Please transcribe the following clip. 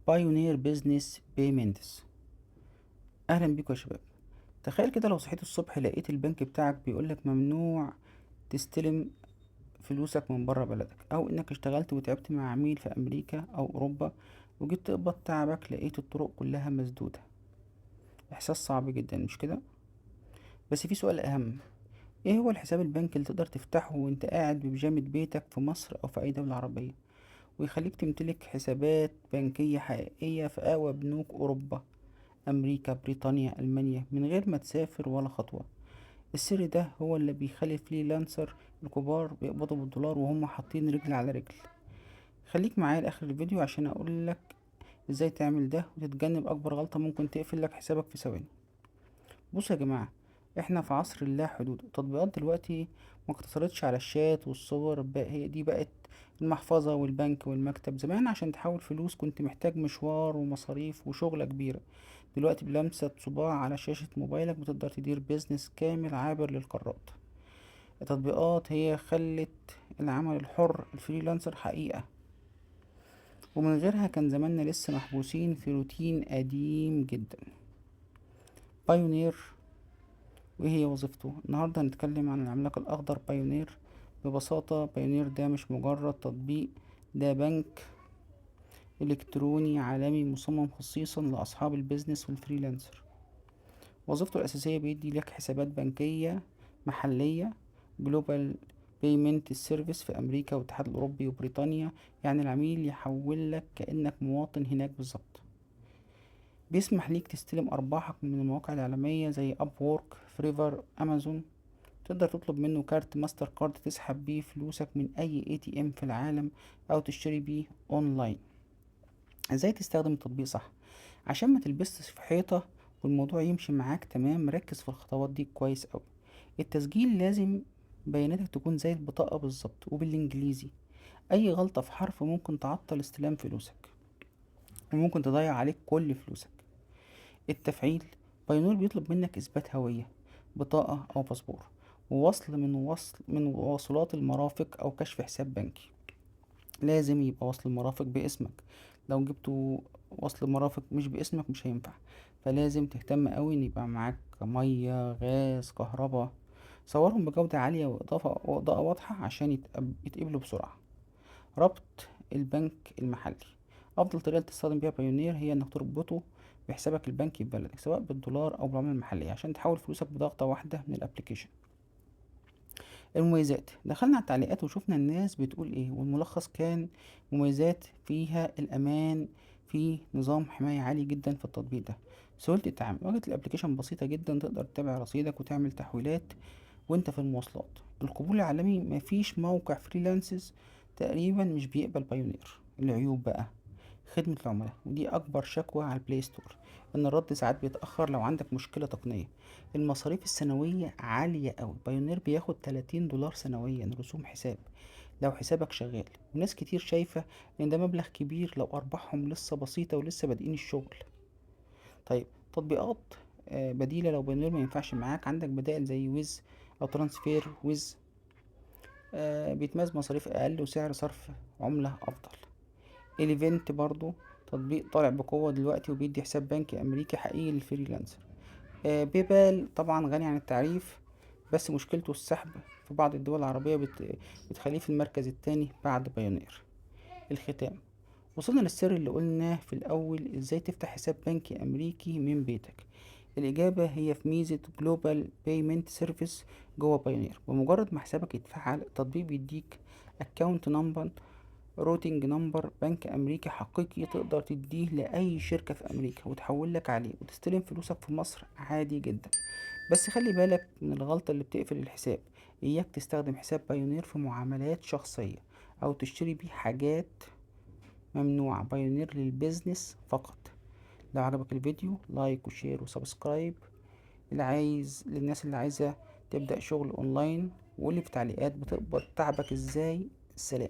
بايونير بيزنس بيمنتس. اهلا بيكم يا شباب. تخيل كده لو صحيت الصبح لقيت البنك بتاعك بيقولك ممنوع تستلم فلوسك من بره بلدك، او انك اشتغلت وتعبت مع عميل في امريكا او اوروبا وجيت تقبض تعبك لقيت الطرق كلها مسدودة. احساس صعب جدا مش كده؟ بس في سؤال اهم: ايه هو الحساب البنكي اللي تقدر تفتحه وانت قاعد ببيجامة بيتك في مصر او في اي دولة عربية، ويخليك تمتلك حسابات بنكية حقيقية في اقوى بنوك اوروبا، أمريكا، بريطانيا، ألمانيا، من غير ما تسافر ولا خطوة؟ السر ده هو اللي بيخلي الفريلانسر الكبار بيقبضوا بالدولار وهم حاطين رجل على رجل. خليك معايا لآخر الفيديو عشان أقولك ازاي تعمل ده وتتجنب أكبر غلطة ممكن تقفل لك حسابك في ثواني. بصوا يا جماعة، احنا في عصر اللا حدود. التطبيقات دلوقتي ما اقتصرتش على الشات والصور، هي دي بقت المحفظة والبنك والمكتب. زمان عشان تحول فلوس كنت محتاج مشوار ومصاريف وشغلة كبيرة. دلوقتي بلمسة صباع على شاشة موبايلك بتقدر تدير بيزنس كامل عابر للقارات. التطبيقات هي خلت العمل الحر الفريلانسر حقيقة، ومن غيرها كان زماننا لسه محبوسين في روتين قديم جدا. بايونير، وايه هي وظيفته؟ النهاردة هنتكلم عن العملاق الأخضر بايونير. ببساطة بايونير ده مش مجرد تطبيق، ده بنك إلكتروني عالمي مصمم خصيصا لأصحاب البيزنس والفريلانسر. وظيفته الأساسية بيدي لك حسابات بنكية محلية، جلوبال بيمنت سيرفيس في أمريكا والاتحاد الأوروبي وبريطانيا. يعني العميل يحول لك كأنك مواطن هناك بالظبط. بيسمح ليك تستلم أرباحك من المواقع العالمية زي أب وورك، فريفر، أمازون. تقدر تطلب منه كارت ماستر كارد تسحب بيه فلوسك من أي اي تي ام في العالم، أو تشتري بيه أونلاين. ازاي تستخدم التطبيق صح عشان ما تلبسش في حيطة والموضوع يمشي معاك تمام؟ ركز في الخطوات دي كويس أوي. التسجيل لازم بياناتك تكون زي البطاقة بالظبط وبالإنجليزي. أي غلطة في حرف ممكن تعطل استلام فلوسك وممكن تضيع عليك كل فلوسك. التفعيل: باينور بيطلب منك إثبات هوية، بطاقة أو باسبور، ووصل من وصلات المرافق أو كشف حساب بنكي. لازم يبقى وصل المرافق باسمك. لو جبتوا وصل مرافق مش باسمك مش هينفع. فلازم تهتم قوي ان يبقى معاك مية، غاز، كهرباء. صورهم بجودة عالية وإضاءة واضحة عشان يتقبلوا بسرعة. ربط البنك المحلي: أفضل طريقة تستخدم بيها بايونير هي إنك تربطه بحسابك البنكي في بلدك، سواء بالدولار أو بالعملة المحلية، عشان تحول فلوسك بضغطة واحدة من الابليكيشن. المميزات: دخلنا على التعليقات وشوفنا الناس بتقول ايه، والملخص كان مميزات فيها الأمان، في نظام حماية عالي جدا في التطبيق ده. سهولة التعامل: واجهة الابليكيشن بسيطة جدا، تقدر تتابع رصيدك وتعمل تحويلات وانت في المواصلات. القبول العالمي: مفيش موقع فريلانسز تقريبا مش بيقبل بايونير. العيوب بقى: خدمة العملاء، ودي أكبر شكوى على البلاي ستور، إن الرد ساعات بيتأخر لو عندك مشكلة تقنية. المصاريف السنوية عالية أوي، بايونير بياخد 30 دولار سنويا رسوم حساب لو حسابك شغال، وناس كتير شايفة إن ده مبلغ كبير لو أرباحهم لسه بسيطة ولسه بادئين الشغل. طيب، تطبيقات بديلة لو بايونير ما ينفعش معاك: عندك بدائل زي ويز أو ترانسفير ويز، بيتميز مصاريف أقل وسعر صرف عملة أفضل. إليفنت برضو تطبيق طالع بقوة دلوقتي وبيدي حساب بنكي أمريكي حقيقي للفريلانسر. بيبال طبعا غني عن التعريف، بس مشكلته السحب في بعض الدول العربية بتخليه في المركز التاني بعد بايونير. الختام: وصلنا للسر اللي قلناه في الأول: ازاي تفتح حساب بنكي أمريكي من بيتك. الإجابة هي في ميزة جلوبال بيمنت سيرفيس جوه بايونير. بمجرد ما حسابك يتفعل، التطبيق بيديك اكونت نمبر، روتينج نمبر بنك أمريكي حقيقي تقدر تديه لأي شركة في أمريكا وتحول لك عليه وتستلم فلوسك في مصر عادي جدا. بس خلي بالك من الغلطة اللي بتقفل الحساب: إياك تستخدم حساب بايونير في معاملات شخصية أو تشتري بيه حاجات ممنوعة. بايونير للبيزنس فقط. لو عجبك الفيديو لايك وشير وسبسكرايب. للناس اللي عايزة تبدأ شغل أونلاين، وقولي في تعليقات بتقبض تعبك إزاي. سلام.